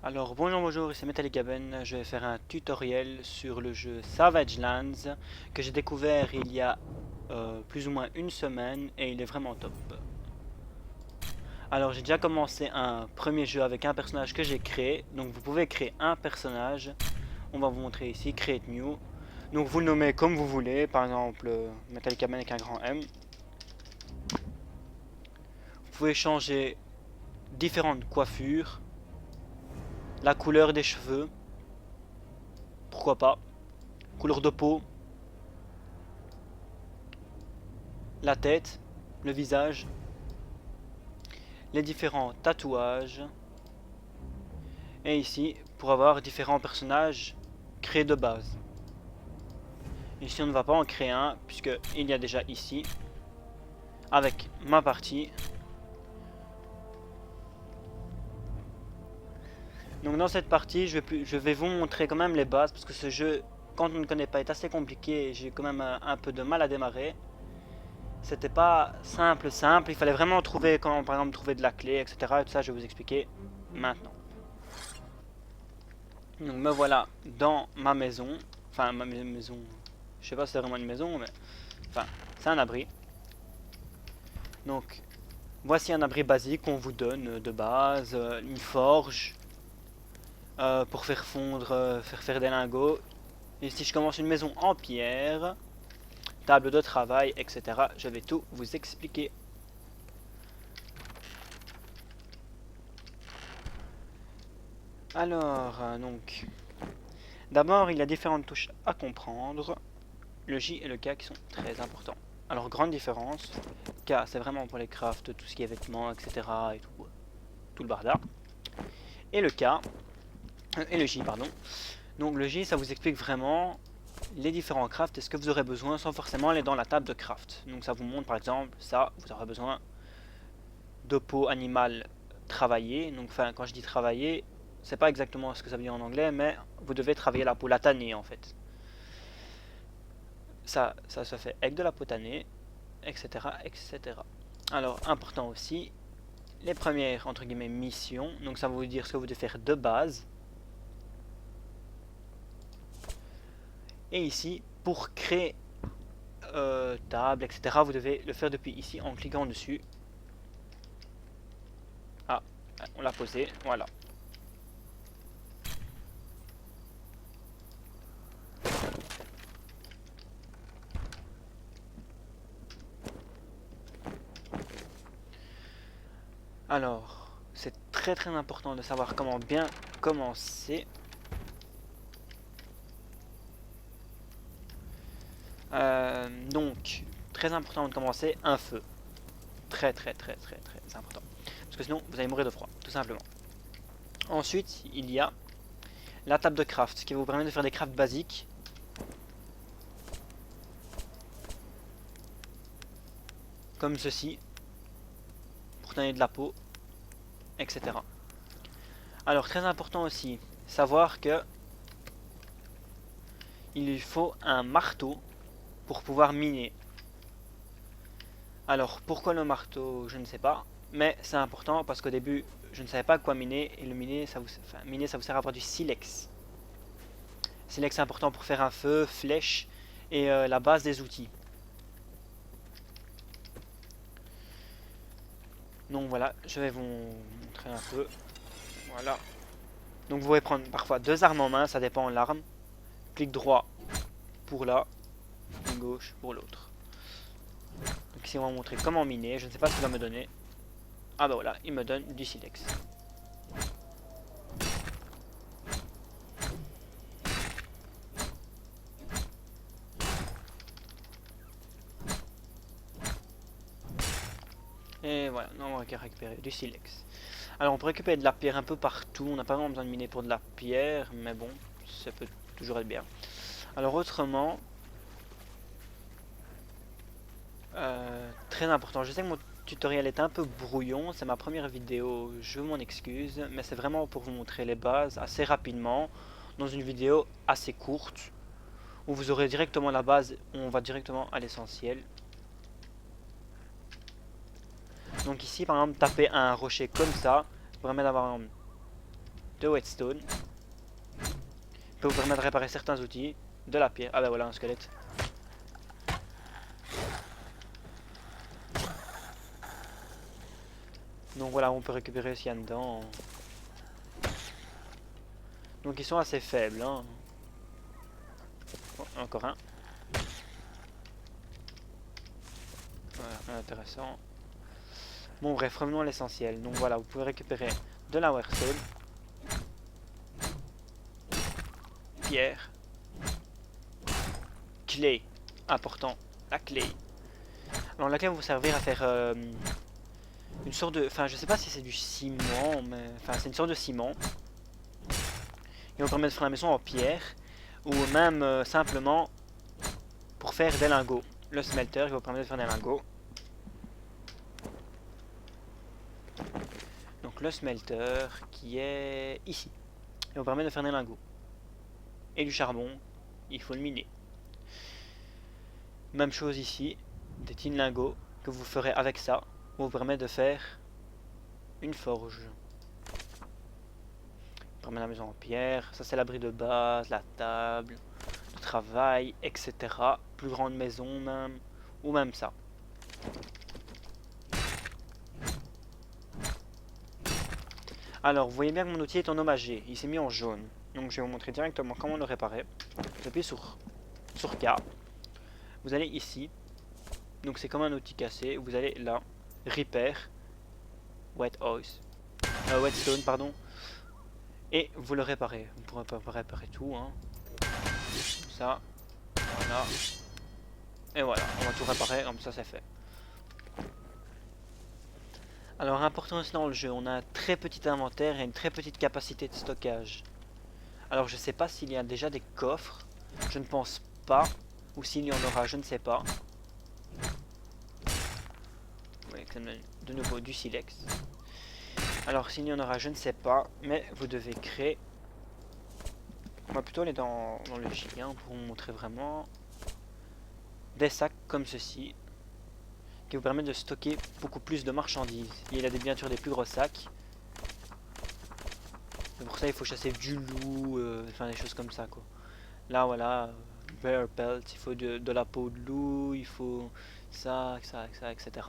Alors bonjour, ici Metallicaben, je vais faire un tutoriel sur le jeu Savage Lands que j'ai découvert il y a plus ou moins une semaine et il est vraiment top. Alors j'ai déjà commencé un premier jeu avec un personnage que j'ai créé, donc vous pouvez créer un personnage, on va vous montrer ici, Create New. Donc vous le nommez comme vous voulez, par exemple Metallicaben avec un grand M. Vous pouvez changer différentes coiffures, la couleur des cheveux, pourquoi pas, couleur de peau, la tête, le visage, les différents tatouages, et ici pour avoir différents personnages créés de base. Ici on ne va pas en créer un puisque il y a déjà ici avec ma partie. Donc dans cette partie je vais vous montrer quand même les bases parce que ce jeu, quand on ne connaît pas, est assez compliqué et j'ai quand même un peu de mal à démarrer. C'était pas simple, il fallait vraiment trouver, comment par exemple trouver de la clé, etc. Et tout ça je vais vous expliquer maintenant. Donc me voilà dans ma maison, enfin ma maison, je sais pas si c'est vraiment une maison, mais enfin c'est un abri. Donc voici un abri basique qu'on vous donne de base, une forge pour faire fondre, faire des lingots. Et si je commence une maison en pierre, table de travail, etc. Je vais tout vous expliquer. Alors, donc, d'abord il y a différentes touches à comprendre. Le J et le K qui sont très importants. Alors, grande différence, K c'est vraiment pour les crafts, tout ce qui est vêtements, etc. et tout le bardard. Et le K, et le J, pardon. Donc le J ça vous explique vraiment les différents crafts et ce que vous aurez besoin sans forcément aller dans la table de craft. Donc ça vous montre par exemple, ça vous aurez besoin de peau animale travaillée. Donc enfin quand je dis travailler, c'est pas exactement ce que ça veut dire en anglais, mais vous devez travailler la peau, la tanner en fait. Ça se fait avec de la peau tannée, etc. etc. Alors important aussi, les premières entre guillemets missions, donc ça va vous dire ce que vous devez faire de base. Et ici, pour créer table, etc., vous devez le faire depuis ici en cliquant dessus. Ah, on l'a posé, voilà. Alors, c'est très important de savoir comment bien commencer. Donc, très important de commencer un feu. Très important. Parce que sinon, vous allez mourir de froid, tout simplement. Ensuite, il y a la table de craft, qui vous permet de faire des crafts basiques. Comme ceci, pour donner de la peau, etc. Alors, très important aussi, savoir que il lui faut un marteau pour pouvoir miner. Alors pourquoi le marteau, je ne sais pas, mais c'est important parce qu'au début je ne savais pas quoi miner et le miner ça vous sert à avoir du silex. Silex c'est important pour faire un feu, flèche et la base des outils. Donc voilà, je vais vous montrer un peu. Voilà. Donc vous pouvez prendre parfois deux armes en main, ça dépend de l'arme. Clic droit pour là, clic gauche pour l'autre. Donc ici on va vous montrer comment miner, je ne sais pas ce qu'il va me donner. Ah bah voilà, il me donne du silex. Et voilà, on va récupérer du silex. Alors on peut récupérer de la pierre un peu partout, on n'a pas vraiment besoin de miner pour de la pierre, mais bon, ça peut toujours être bien. Alors autrement, très important, je sais que mon tutoriel est un peu brouillon, c'est ma première vidéo, je m'en excuse, mais c'est vraiment pour vous montrer les bases assez rapidement, dans une vidéo assez courte, où vous aurez directement la base, où on va directement à l'essentiel. Donc ici par exemple, taper un rocher comme ça, vous permet d'avoir de whetstone. Peut vous permettre de réparer certains outils, de la pierre. Ah bah voilà un squelette. Donc voilà, on peut récupérer ce qu'il y a dedans. Donc ils sont assez faibles. Hein. Oh, encore un. Voilà, intéressant. Bon bref, revenons à l'essentiel. Donc voilà, vous pouvez récupérer de la whetstone. Pierre. Clé. Important. La clé. Alors la clé va vous servir à faire une sorte de... Enfin je sais pas si c'est du ciment, mais... Enfin c'est une sorte de ciment. Et on permet de faire la maison en pierre. Ou même simplement pour faire des lingots. Le smelter, il va vous permettre de faire des lingots. Donc le smelter qui est ici. Il vous permet de faire des lingots. Et du charbon, il faut le miner. Même chose ici, des tin lingots que vous ferez avec ça, vous permet de faire une forge. On permet la maison en pierre, ça c'est l'abri de base, la table, le travail, etc. Plus grande maison même, ou même ça. Alors, vous voyez bien que mon outil est endommagé, il s'est mis en jaune. Donc je vais vous montrer directement comment le réparer. Vous appuyez sur K. Vous allez ici. Donc c'est comme un outil cassé. Vous allez là. Repair. Whetstone, pardon. Et vous le réparez. Vous pourrez pas réparer tout. Hein. Comme ça. Voilà. Et voilà. On va tout réparer. Comme ça c'est fait. Alors important aussi dans le jeu. On a un très petit inventaire et une très petite capacité de stockage. Alors je sais pas s'il y a déjà des coffres. Je ne pense pas. Ou s'il y en aura, je ne sais pas. Oui, de nouveau du silex. Alors s'il y en aura, je ne sais pas. Mais vous devez créer. On va plutôt aller dans le J pour vous montrer vraiment. Des sacs comme ceci. Qui vous permettent de stocker beaucoup plus de marchandises. Il y a bien sûr des plus gros sacs. Et pour ça il faut chasser du loup. Enfin des choses comme ça quoi. Là voilà. Bear pelt, il faut de la peau de loup, il faut ça, etc.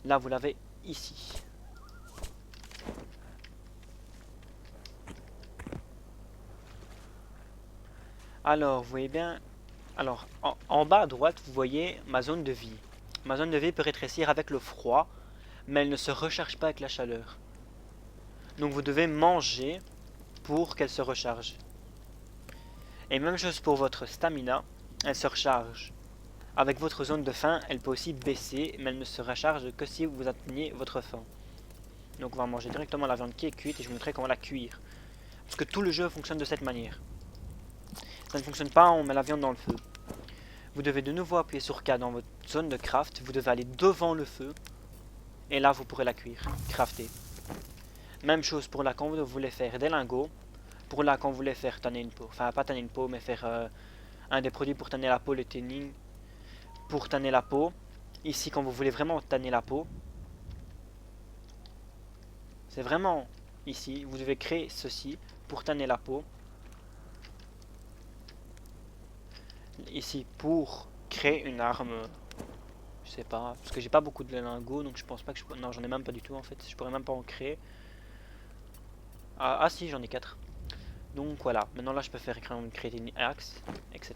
Là, vous l'avez ici. Alors, vous voyez bien... Alors, en bas à droite, vous voyez ma zone de vie. Ma zone de vie peut rétrécir avec le froid, mais elle ne se recharge pas avec la chaleur. Donc, vous devez manger pour qu'elle se recharge. Et même chose pour votre stamina, elle se recharge. Avec votre zone de faim, elle peut aussi baisser, mais elle ne se recharge que si vous atteignez votre faim. Donc on va manger directement la viande qui est cuite et je vous montrerai comment la cuire. Parce que tout le jeu fonctionne de cette manière. Ça ne fonctionne pas, on met la viande dans le feu. Vous devez de nouveau appuyer sur K dans votre zone de craft, vous devez aller devant le feu. Et là vous pourrez la cuire, crafter. Même chose pour là quand vous voulez faire des lingots. Pour là quand vous voulez faire tanner une peau. Enfin pas tanner une peau mais faire un des produits pour tanner la peau, le tanning. Pour tanner la peau. Ici quand vous voulez vraiment tanner la peau. C'est vraiment ici, vous devez créer ceci pour tanner la peau. Ici pour créer une arme. Je sais pas, parce que j'ai pas beaucoup de lingots donc je pense pas que je... Non j'en ai même pas du tout en fait, je pourrais même pas en créer. Ah si j'en ai 4. Donc voilà, maintenant là je peux faire créer une axe, etc.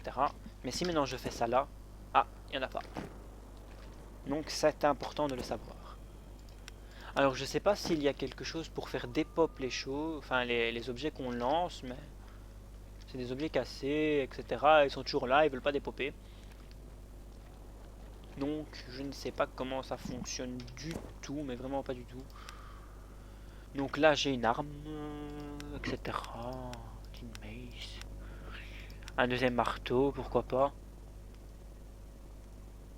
Mais si maintenant je fais ça là, ah, il n'y en a pas. Donc c'est important de le savoir. Alors je sais pas s'il y a quelque chose pour faire dépop les choses, enfin les objets qu'on lance, mais c'est des objets cassés, etc. Ils sont toujours là, ils veulent pas dépoper. Donc je ne sais pas comment ça fonctionne du tout, mais vraiment pas du tout. Donc là j'ai une arme, etc. Une mace. Un deuxième marteau, pourquoi pas.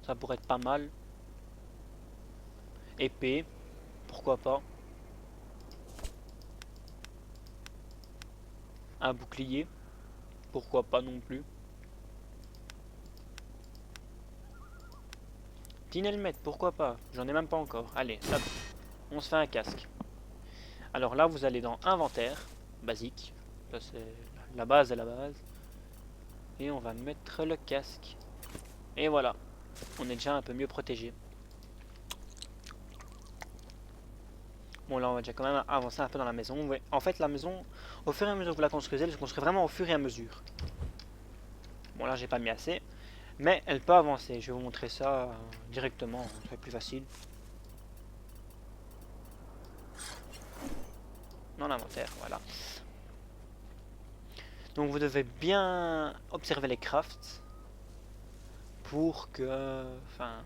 Ça pourrait être pas mal. Épée, pourquoi pas. Un bouclier, pourquoi pas non plus. Tin helmet, pourquoi pas. J'en ai même pas encore. Allez, hop, on se fait un casque. Alors là, vous allez dans inventaire, basique. Ça c'est la base de la base. Et on va mettre le casque. Et voilà, on est déjà un peu mieux protégé. Bon là on va déjà quand même avancer un peu dans la maison. Ouais. En fait la maison, au fur et à mesure que vous la construisez, elle se construit vraiment au fur et à mesure. Bon là j'ai pas mis assez. Mais elle peut avancer, je vais vous montrer ça directement, ça va être plus facile. Dans l'inventaire, voilà. Donc vous devez bien observer les crafts pour que... Enfin...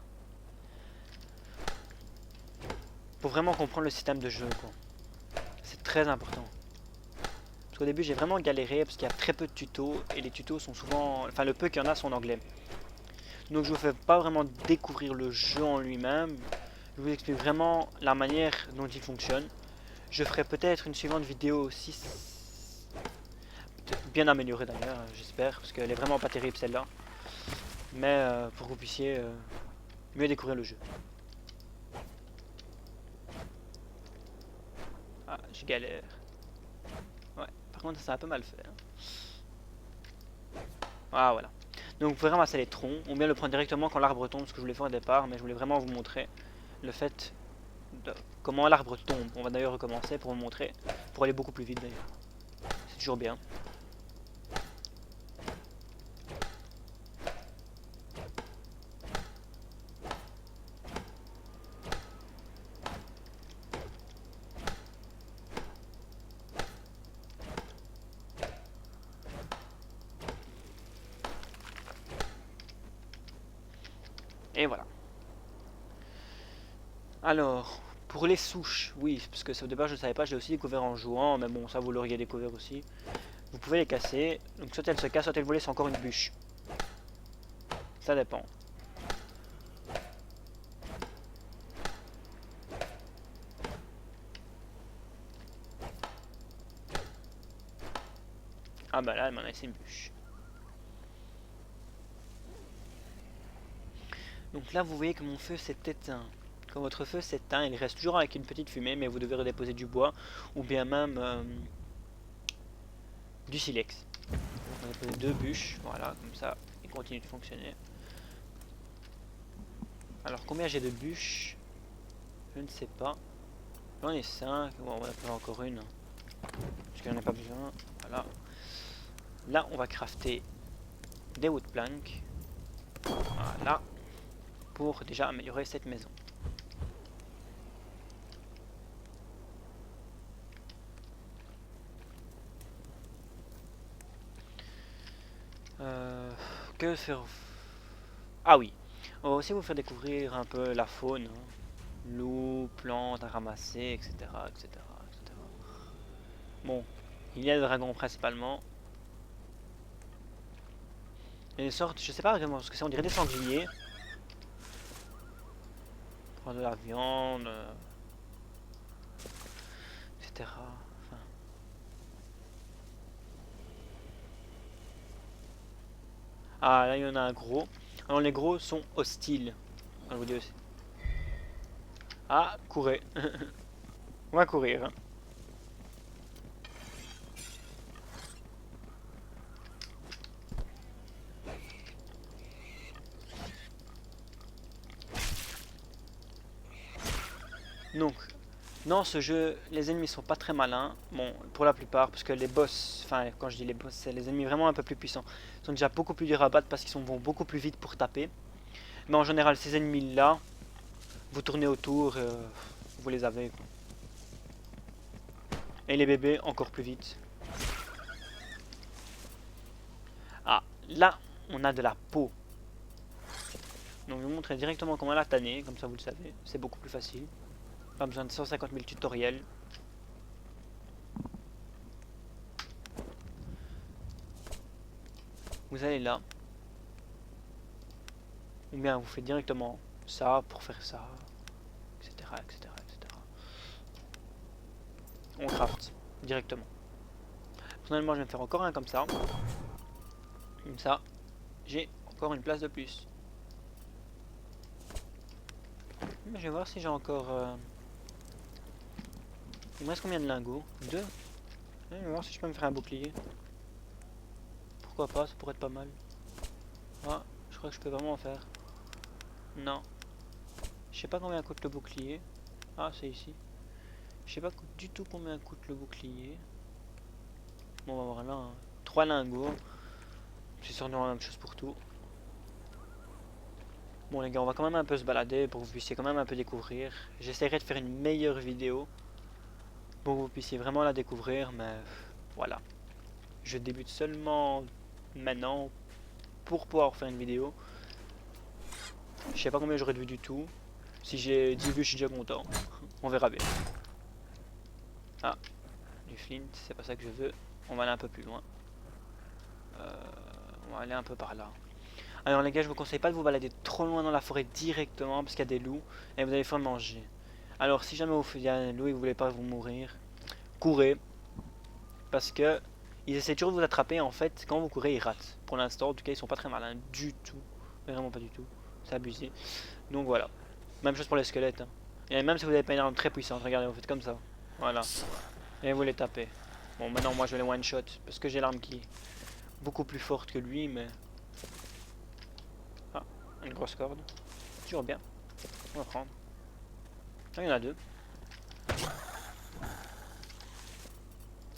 Pour vraiment comprendre le système de jeu, quoi. C'est très important. Parce qu'au début j'ai vraiment galéré parce qu'il y a très peu de tutos et les tutos sont souvent... Enfin le peu qu'il y en a sont en anglais. Donc je vous fais pas vraiment découvrir le jeu en lui-même. Je vous explique vraiment la manière dont il fonctionne. Je ferai peut-être une suivante vidéo aussi bien améliorée d'ailleurs, j'espère, parce qu'elle est vraiment pas terrible celle-là. Mais pour que vous puissiez mieux découvrir le jeu. Ah, je galère. Ouais, par contre ça a un peu mal fait. Hein. Ah voilà. Donc vous pouvez ramasser les troncs, ou bien le prendre directement quand l'arbre tombe, ce que je voulais faire au départ, mais je voulais vraiment vous montrer le fait de comment l'arbre tombe. On va d'ailleurs recommencer pour vous montrer, pour aller beaucoup plus vite d'ailleurs. C'est toujours bien. Et voilà. Alors, pour les souches, oui, parce que au départ je ne savais pas, j'ai aussi découvert en jouant, mais bon, ça vous l'auriez découvert aussi. Vous pouvez les casser, donc soit elles se cassent, soit elles volent, c'est encore une bûche. Ça dépend. Ah bah là, elle m'en a laissé une bûche. Donc là, vous voyez que mon feu s'est éteint. Quand votre feu s'éteint, il reste toujours avec une petite fumée, mais vous devez redéposer du bois, ou bien même du silex. On va déposer deux bûches, voilà, comme ça, il continue de fonctionner. Alors combien j'ai de bûches? Je ne sais pas. J'en ai 5, bon, on va en faire encore une. Parce qu'il n'y en a pas besoin, voilà. Là, on va crafter des wood planks. Voilà. Pour déjà améliorer cette maison. Que faire? Ah oui, on va aussi vous faire découvrir un peu la faune. Hein. Loups, plantes à ramasser, etc., etc., etc. Bon, il y a des dragons principalement. Et des sortes, je sais pas vraiment ce que c'est, on dirait des sangliers. Prendre de la viande, etc. Enfin. Ah, là il y en a un gros. Alors les gros sont hostiles. Je vous dis aussi. Ah, courez. On va courir. Hein. Donc, dans ce jeu, les ennemis sont pas très malins. Bon, pour la plupart, parce que les boss, enfin, quand je dis les boss, c'est les ennemis vraiment un peu plus puissants. Ils sont déjà beaucoup plus durs à battre parce qu'ils vont beaucoup plus vite pour taper. Mais en général, ces ennemis-là, vous tournez autour, vous les avez. Quoi. Et les bébés, encore plus vite. Ah, là, on a de la peau. Donc, je vais vous montrer directement comment la tanner, comme ça vous le savez. C'est beaucoup plus facile. Pas besoin de 150 000 tutoriels. Vous allez là. Ou bien vous faites directement ça pour faire ça, etc., etc., etc. On craft directement. Personnellement, je vais me faire encore un comme ça. Comme ça, j'ai encore une place de plus. Mais je vais voir si j'ai encore... Il me reste combien de lingots? 2. Je vais voir si je peux me faire un bouclier. Pourquoi pas, ça pourrait être pas mal. Ah, je crois que je peux vraiment en faire. Non. Je sais pas combien coûte le bouclier. Ah, c'est ici. Je sais pas du tout combien coûte le bouclier. Bon, on va voir là. Hein. 3 lingots. C'est sûrement la même chose pour tout. Bon les gars, on va quand même un peu se balader pour que vous puissiez quand même un peu découvrir. J'essaierai de faire une meilleure vidéo pour que vous puissiez vraiment la découvrir, mais voilà. Je débute seulement maintenant pour pouvoir faire une vidéo. Je sais pas combien j'aurai de vues du tout. Si j'ai 10 vues, je suis déjà content. On verra bien. Ah, du flint, c'est pas ça que je veux. On va aller un peu plus loin. On va aller un peu par là. Alors les gars, je vous conseille pas de vous balader trop loin dans la forêt directement parce qu'il y a des loups et vous allez faire manger. Alors si jamais il y a un loup et que vous voulez pas vous mourir, courez parce que ils essaient toujours de vous attraper. En fait, quand vous courez, ils ratent. Pour l'instant, en tout cas, ils sont pas très malins du tout, vraiment pas du tout. C'est abusé. Donc voilà. Même chose pour les squelettes. Hein. Et même si vous n'avez pas une arme très puissante, regardez, vous faites comme ça. Voilà. Et vous les tapez. Bon, maintenant moi je vais les one shot parce que j'ai l'arme qui est beaucoup plus forte que lui, mais ah, une grosse corde. Toujours bien. On va prendre. Ah, il y en a 2.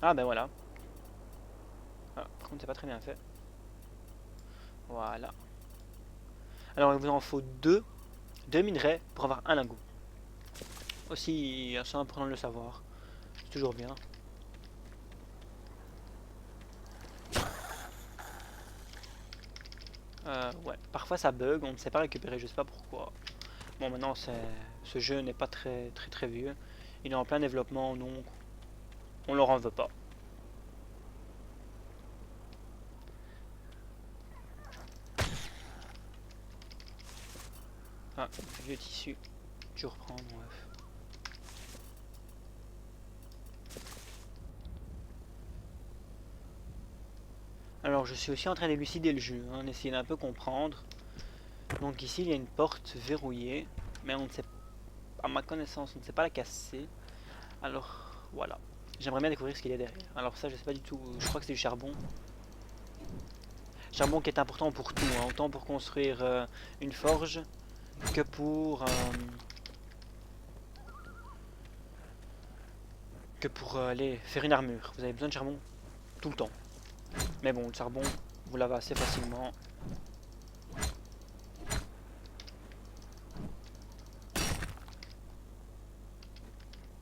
Ah ben voilà. Ah, par contre c'est pas très bien fait. Voilà. Alors il vous en faut 2 minerais pour avoir un lingot. Aussi, c'est important de le savoir. C'est toujours bien. Ouais, parfois ça bug, on ne sait pas récupérer, je sais pas pourquoi. Bon maintenant ce jeu n'est pas très vieux. Il est en plein développement donc on leur en veut pas. Ah, vieux tissu. Tu reprends, bref. Alors je suis aussi en train d'élucider le jeu, hein, essayer d'un peu comprendre. Donc ici il y a une porte verrouillée, mais on ne sait, à ma connaissance, on ne sait pas la casser. Alors voilà, j'aimerais bien découvrir ce qu'il y a derrière. Alors ça je sais pas du tout, je crois que c'est du charbon. Charbon qui est important pour tout, hein, autant pour construire une forge que pour aller faire une armure. Vous avez besoin de charbon tout le temps. Mais bon, le charbon, vous l'avez assez facilement.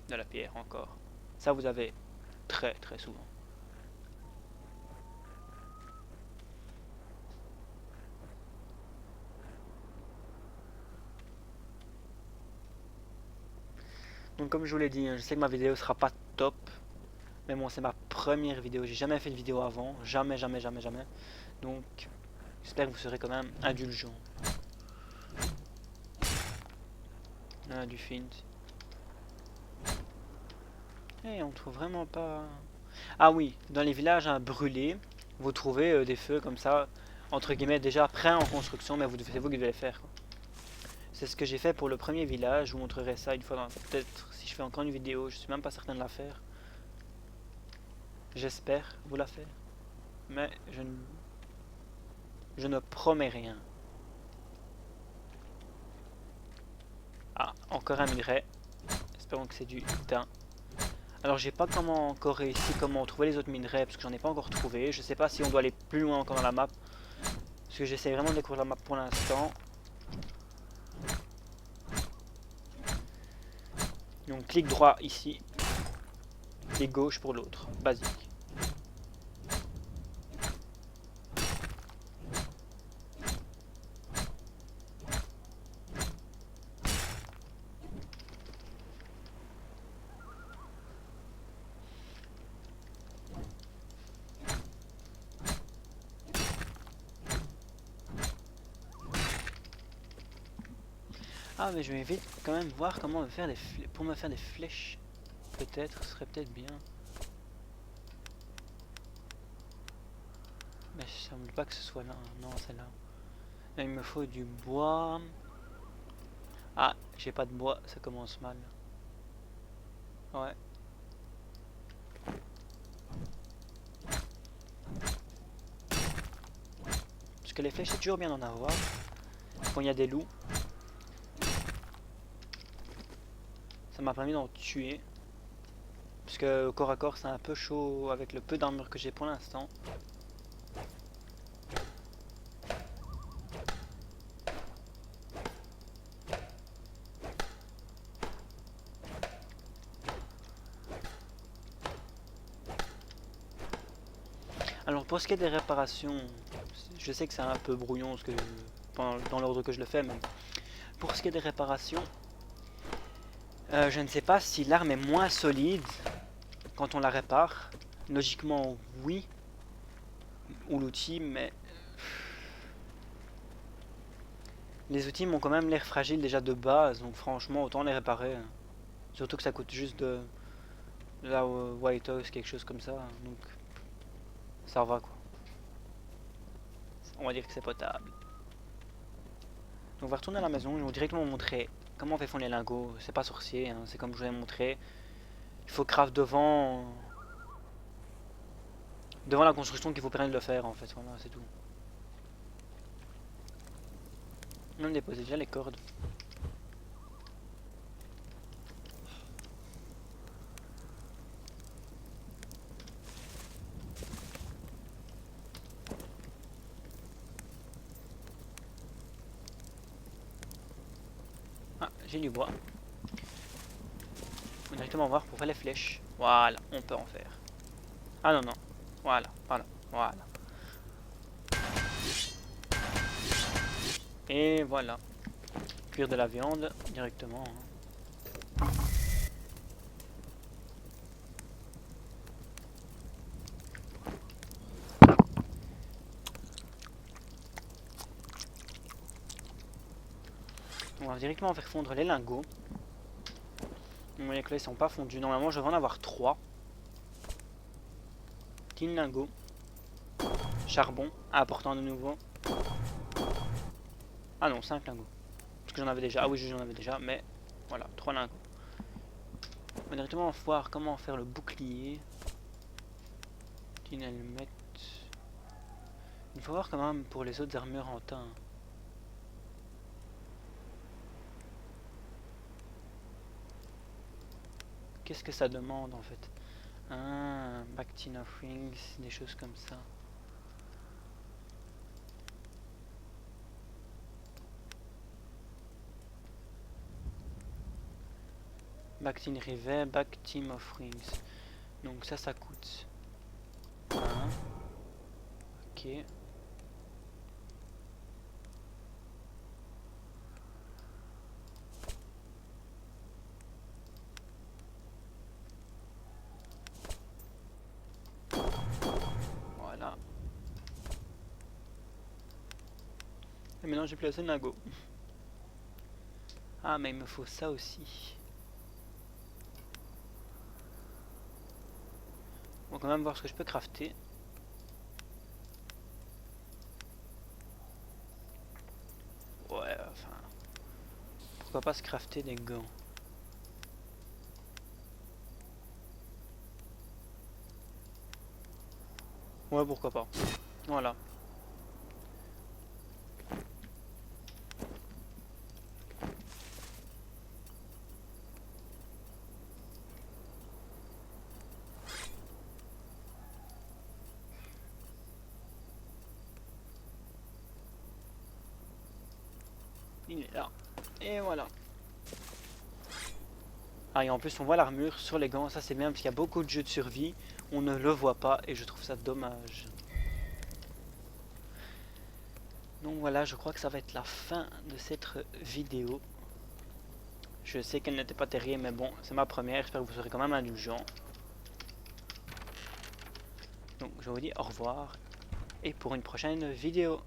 De la pierre encore. Ça vous avez très souvent. Donc comme je vous l'ai dit, je sais que ma vidéo sera pas top. Mais bon, c'est ma première vidéo. J'ai jamais fait de vidéo avant. Jamais. Donc j'espère que vous serez quand même indulgents. Ah, du flint. Et on trouve vraiment pas... Ah oui, dans les villages brûlés, vous trouvez des feux comme ça, entre guillemets, déjà prêts en construction, mais c'est vous qui devez les faire. C'est ce que j'ai fait pour le premier village. Je vous montrerai ça une fois dans... Peut-être si je fais encore une vidéo, je suis même pas certain de la faire. J'espère vous la faire. Mais je ne promets rien. Ah, encore un minerai. Espérons que c'est du thym. Alors j'ai pas encore réussi comment trouver les autres minerais parce que j'en ai pas encore trouvé. Je sais pas si on doit aller plus loin encore dans la map. Parce que j'essaie vraiment de découvrir la map pour l'instant. Donc clic droit ici. Et gauche pour l'autre. Basique. Ah mais je vais vite quand même voir comment me faire pour me faire des flèches. Peut-être, ce serait peut-être bien. Mais ça semble pas que ce soit là. Non, c'est là. Là, il me faut du bois. Ah, j'ai pas de bois, ça commence mal. Ouais. que les flèches c'est toujours bien d'en avoir quand il y a des loups. Ça m'a permis d'en tuer. Parce que au corps à corps c'est un peu chaud avec le peu d'armure que j'ai pour l'instant. Alors pour ce qui est des réparations, je sais que c'est un peu brouillon ce que dans l'ordre que je le fais, mais pour ce qui est des réparations, je ne sais pas si l'arme est moins solide quand on la répare. Logiquement oui, ou l'outil, mais les outils m'ont quand même l'air fragiles déjà de base, donc franchement autant les réparer. Surtout que ça coûte juste de la White House, quelque chose comme ça, donc ça va quoi. On va dire que c'est potable. Donc on va retourner à la maison, ils vont directement montrer comment on fait fondre les lingots. C'est pas sorcier, hein, c'est comme je vous ai montré. Il faut craft devant la construction qui vous permet de le faire en fait, voilà c'est tout. On déposer déjà les cordes. Ah, j'ai du bois. On va directement voir pour faire les flèches. Voilà, on peut en faire. Ah non, non. Voilà, voilà, voilà. Et voilà. Cuire de la viande directement. Hein. On va directement faire fondre les lingots. Vous voyez que là ils sont pas fondus. Normalement je vais en avoir 3. 10 lingots. Charbon, important de nouveau. Ah non, 5 lingots. Parce que j'en avais déjà. Ah oui, j'en avais déjà, mais voilà, 3 lingots. On va directement voir comment faire le bouclier. Il faut voir quand même pour les autres armures en teint. Qu'est-ce que ça demande en fait? Ah, Bactin of Rings, des choses comme ça. Bactin Rivet, Bactin of Rings. Donc ça coûte 1. Ok. Voilà. Et maintenant j'ai placé le lingot. Ah mais il me faut ça aussi. On va quand même voir ce que je peux crafter. Ouais, enfin... Pourquoi pas se crafter des gants? Ouais, pourquoi pas. Voilà. Il est là. Et voilà. Ah et en plus on voit l'armure sur les gants, ça c'est bien parce qu'il y a beaucoup de jeux de survie, on ne le voit pas et je trouve ça dommage. Donc voilà, je crois que ça va être la fin de cette vidéo. Je sais qu'elle n'était pas terrible mais bon, c'est ma première, j'espère que vous serez quand même indulgents. Donc je vous dis au revoir et pour une prochaine vidéo.